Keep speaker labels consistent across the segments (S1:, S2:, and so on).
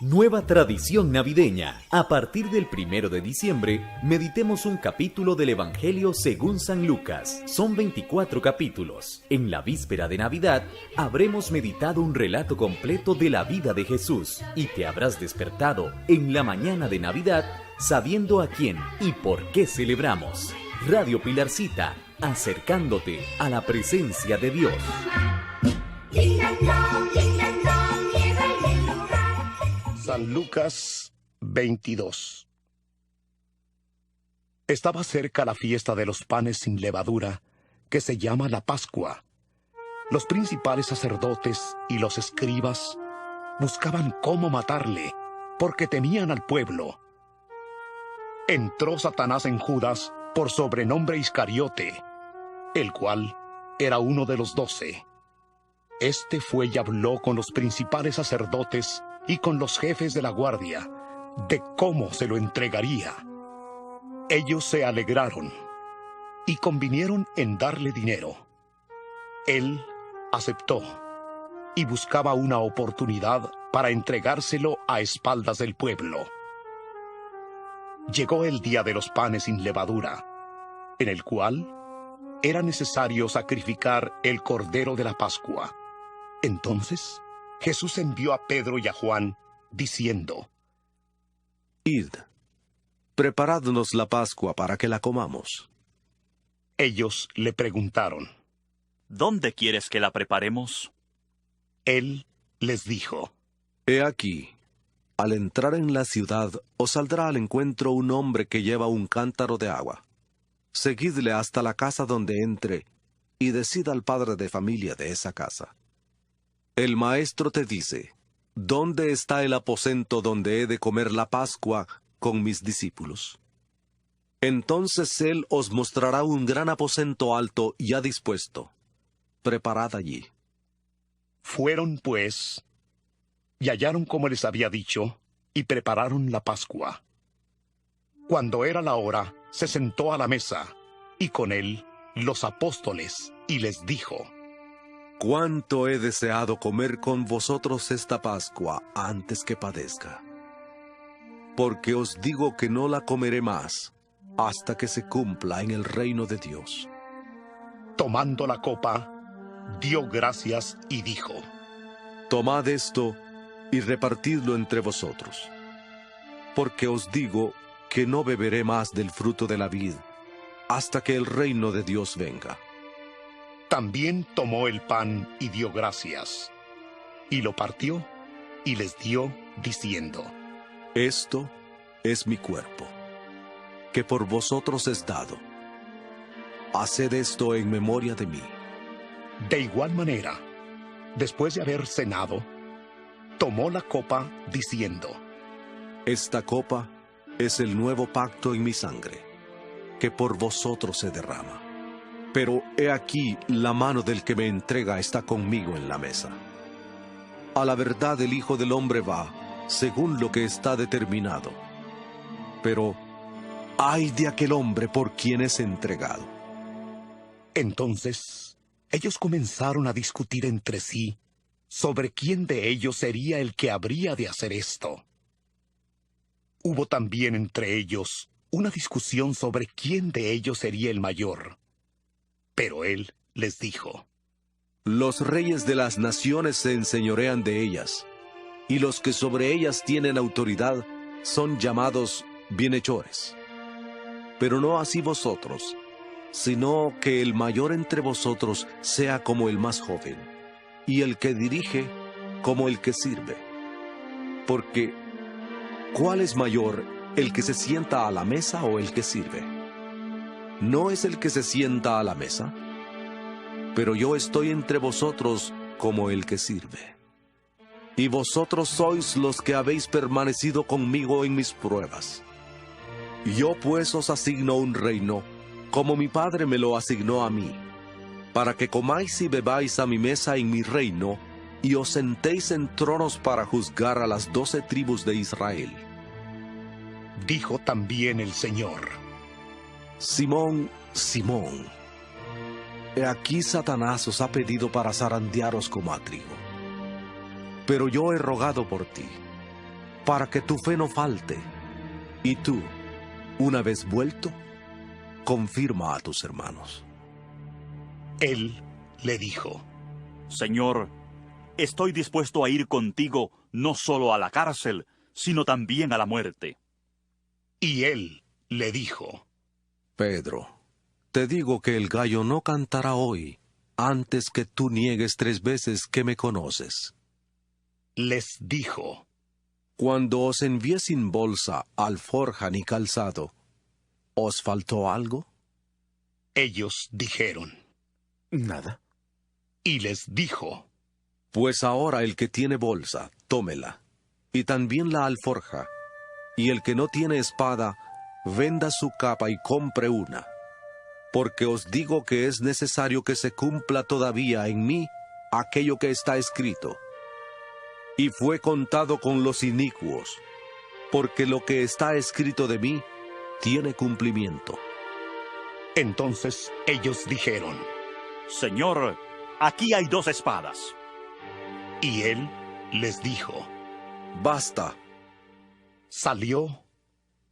S1: Nueva tradición navideña. A partir del 1 de diciembre, meditemos un capítulo del Evangelio según San Lucas. Son 24 capítulos. En la víspera de Navidad, habremos meditado un relato completo de la vida de Jesús y te habrás despertado en la mañana de Navidad sabiendo a quién y por qué celebramos. Radio Pilarcita, acercándote a la presencia de Dios.
S2: San Lucas 22. Estaba cerca la fiesta de los panes sin levadura, que se llama la Pascua. Los principales sacerdotes y los escribas buscaban cómo matarle, porque temían al pueblo. Entró Satanás en Judas, por sobrenombre Iscariote, el cual era uno de los 12. Este fue y habló con los principales sacerdotes y con los jefes de la guardia, de cómo se lo entregaría. Ellos se alegraron y convinieron en darle dinero. Él aceptó y buscaba una oportunidad para entregárselo a espaldas del pueblo. Llegó el día de los panes sin levadura, en el cual era necesario sacrificar el cordero de la Pascua. Entonces Jesús envió a Pedro y a Juan, diciendo:
S3: Id, preparadnos la Pascua para que la comamos.
S2: Ellos le preguntaron:
S4: ¿Dónde quieres que la preparemos?
S2: Él les dijo:
S3: He aquí, al entrar en la ciudad, os saldrá al encuentro un hombre que lleva un cántaro de agua. Seguidle hasta la casa donde entre, y decid al padre de familia de esa casa: El maestro te dice, ¿dónde está el aposento donde he de comer la Pascua con mis discípulos? Entonces él os mostrará un gran aposento alto ya dispuesto. Preparad allí.
S2: Fueron, pues, y hallaron como les había dicho, y prepararon la Pascua. Cuando era la hora, se sentó a la mesa, y con él los apóstoles, y les dijo:
S3: Cuánto he deseado comer con vosotros esta Pascua antes que padezca. Porque os digo que no la comeré más hasta que se cumpla en el reino de Dios.
S2: Tomando la copa, dio gracias y dijo:
S3: Tomad esto y repartidlo entre vosotros. Porque os digo que no beberé más del fruto de la vid hasta que el reino de Dios venga.
S2: También tomó el pan y dio gracias, y lo partió y les dio, diciendo:
S3: Esto es mi cuerpo, que por vosotros es dado. Haced esto en memoria de mí.
S2: De igual manera, después de haber cenado, tomó la copa, diciendo:
S3: Esta copa es el nuevo pacto en mi sangre, que por vosotros se derrama. Pero he aquí la mano del que me entrega está conmigo en la mesa. A la verdad el Hijo del Hombre va, según lo que está determinado. Pero ¡ay de aquel hombre por quien es entregado!
S2: Entonces ellos comenzaron a discutir entre sí sobre quién de ellos sería el que habría de hacer esto. Hubo también entre ellos una discusión sobre quién de ellos sería el mayor. Pero él les dijo:
S3: Los reyes de las naciones se enseñorean de ellas, y los que sobre ellas tienen autoridad son llamados bienhechores. Pero no así vosotros, sino que el mayor entre vosotros sea como el más joven, y el que dirige como el que sirve. Porque, ¿cuál es mayor, el que se sienta a la mesa o el que sirve? ¿No es el que se sienta a la mesa? Pero yo estoy entre vosotros como el que sirve. Y vosotros sois los que habéis permanecido conmigo en mis pruebas. Yo pues os asigno un reino, como mi Padre me lo asignó a mí, para que comáis y bebáis a mi mesa en mi reino, y os sentéis en tronos para juzgar a las 12 tribus de Israel.
S2: Dijo también el Señor:
S3: Simón, Simón, he aquí Satanás os ha pedido para zarandearos como a trigo. Pero yo he rogado por ti, para que tu fe no falte. Y tú, una vez vuelto, confirma a tus hermanos.
S2: Él le dijo:
S4: Señor, estoy dispuesto a ir contigo no solo a la cárcel, sino también a la muerte.
S2: Y él le dijo:
S3: Pedro, te digo que el gallo no cantará hoy antes que tú niegues 3 veces que me conoces.
S2: Les dijo:
S3: Cuando os envié sin bolsa, alforja ni calzado, ¿os faltó algo?
S2: Ellos dijeron:
S5: Nada.
S2: Y les dijo:
S3: Pues ahora el que tiene bolsa, tómela, y también la alforja, y el que no tiene espada, venda su capa y compre una. Porque os digo que es necesario que se cumpla todavía en mí aquello que está escrito. Y fue contado con los inicuos, porque lo que está escrito de mí tiene cumplimiento.
S2: Entonces ellos dijeron:
S4: Señor, aquí hay 2 espadas.
S2: Y él les dijo:
S3: Basta.
S2: Salió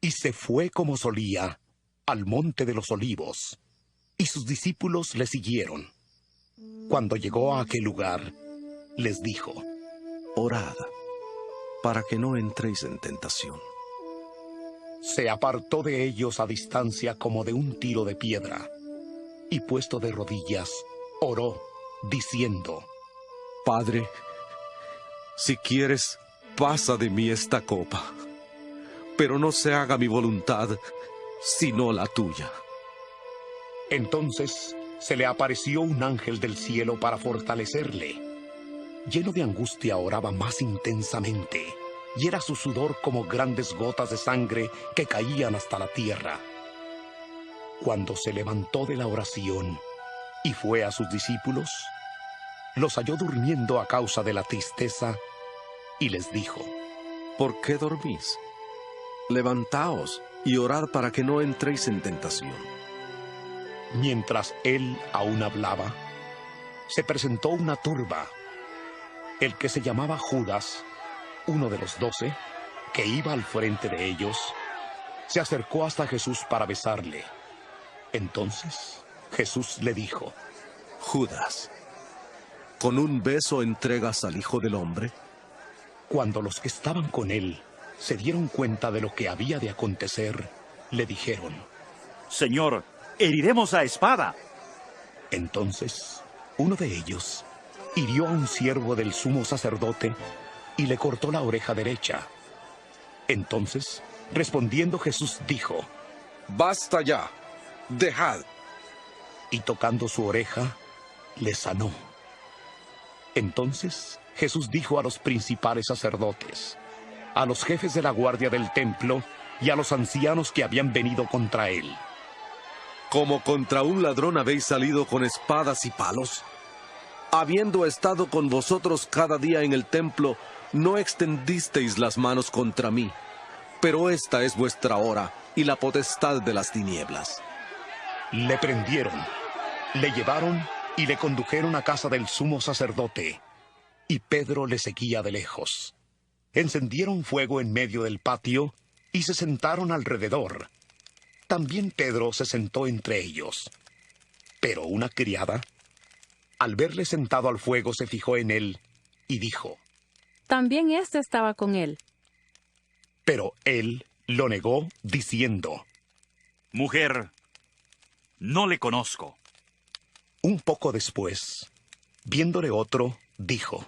S2: y se fue como solía al monte de los olivos, y sus discípulos le siguieron. Cuando llegó a aquel lugar, les dijo:
S3: Orad, para que no entréis en tentación.
S2: Se apartó de ellos a distancia como de un tiro de piedra, y puesto de rodillas, oró, diciendo:
S3: Padre, si quieres, pasa de mí esta copa, pero no se haga mi voluntad, sino la tuya.
S2: Entonces se le apareció un ángel del cielo para fortalecerle. Lleno de angustia oraba más intensamente, y era su sudor como grandes gotas de sangre que caían hasta la tierra. Cuando se levantó de la oración y fue a sus discípulos, los halló durmiendo a causa de la tristeza, y les dijo:
S3: ¿Por qué dormís? Levantaos y orad para que no entréis en tentación.
S2: Mientras él aún hablaba, se presentó una turba. El que se llamaba Judas, uno de los 12, que iba al frente de ellos, se acercó hasta Jesús para besarle. Entonces Jesús le dijo:
S3: Judas, ¿con un beso entregas al Hijo del Hombre?
S2: Cuando los que estaban con él se dieron cuenta de lo que había de acontecer, le dijeron:
S4: Señor, heriremos a espada.
S2: Entonces uno de ellos hirió a un siervo del sumo sacerdote y le cortó la oreja derecha. Entonces, respondiendo Jesús, dijo:
S3: Basta ya, dejad.
S2: Y tocando su oreja, le sanó. Entonces Jesús dijo a los principales sacerdotes, a los jefes de la guardia del templo y a los ancianos que habían venido contra él:
S3: Como contra un ladrón habéis salido con espadas y palos. Habiendo estado con vosotros cada día en el templo, no extendisteis las manos contra mí, pero esta es vuestra hora y la potestad de las tinieblas.
S2: Le prendieron, le llevaron y le condujeron a casa del sumo sacerdote, y Pedro le seguía de lejos. Encendieron fuego en medio del patio y se sentaron alrededor. También Pedro se sentó entre ellos. Pero una criada, al verle sentado al fuego, se fijó en él y dijo:
S6: También éste estaba con él.
S2: Pero él lo negó, diciendo:
S4: Mujer, no le conozco.
S2: Un poco después, viéndole otro, dijo: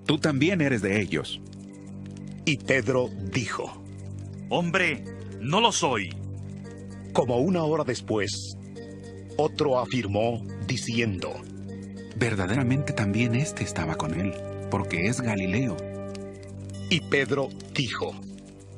S5: Tú también eres de ellos.
S2: Y Pedro dijo:
S4: Hombre, no lo soy.
S2: Como una hora después, otro afirmó, diciendo:
S5: Verdaderamente también éste estaba con él, porque es Galileo.
S2: Y Pedro dijo: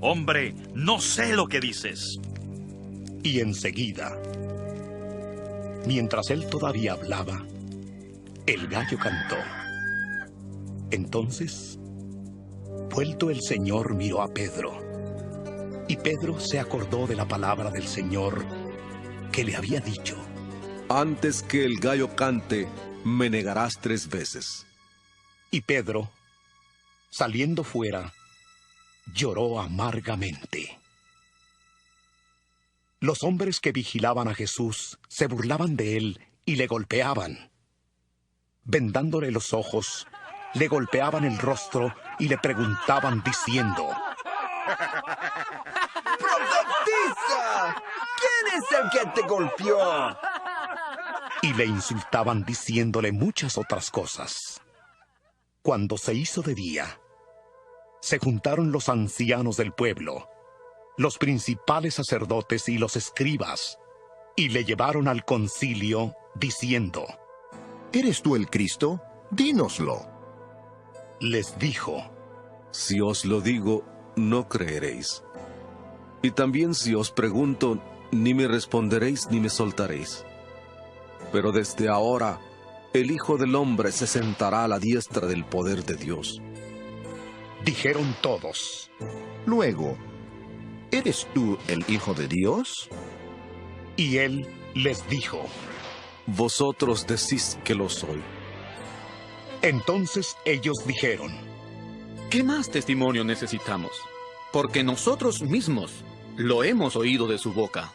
S4: Hombre, no sé lo que dices.
S2: Y enseguida, mientras él todavía hablaba, el gallo cantó. Entonces, vuelto el Señor, miró a Pedro. Y Pedro se acordó de la palabra del Señor que le había dicho:
S3: Antes que el gallo cante, me negarás 3 veces.
S2: Y Pedro, saliendo fuera, lloró amargamente. Los hombres que vigilaban a Jesús se burlaban de él y le golpeaban. Vendándole los ojos, le golpeaban el rostro y le preguntaban diciendo:
S7: ¡Profetiza! ¿Quién es el que te golpeó?
S2: Y le insultaban diciéndole muchas otras cosas. Cuando se hizo de día, se juntaron los ancianos del pueblo, los principales sacerdotes y los escribas, y le llevaron al concilio diciendo:
S8: ¿Eres tú el Cristo? Dínoslo.
S2: Les dijo:
S3: Si os lo digo, no creeréis. Y también si os pregunto, ni me responderéis ni me soltaréis. Pero desde ahora, el Hijo del Hombre se sentará a la diestra del poder de Dios.
S2: Dijeron todos:
S8: Luego, ¿eres tú el Hijo de Dios?
S2: Y él les dijo:
S3: Vosotros decís que lo soy.
S2: Entonces ellos dijeron:
S9: ¿Qué más testimonio necesitamos? Porque nosotros mismos lo hemos oído de su boca.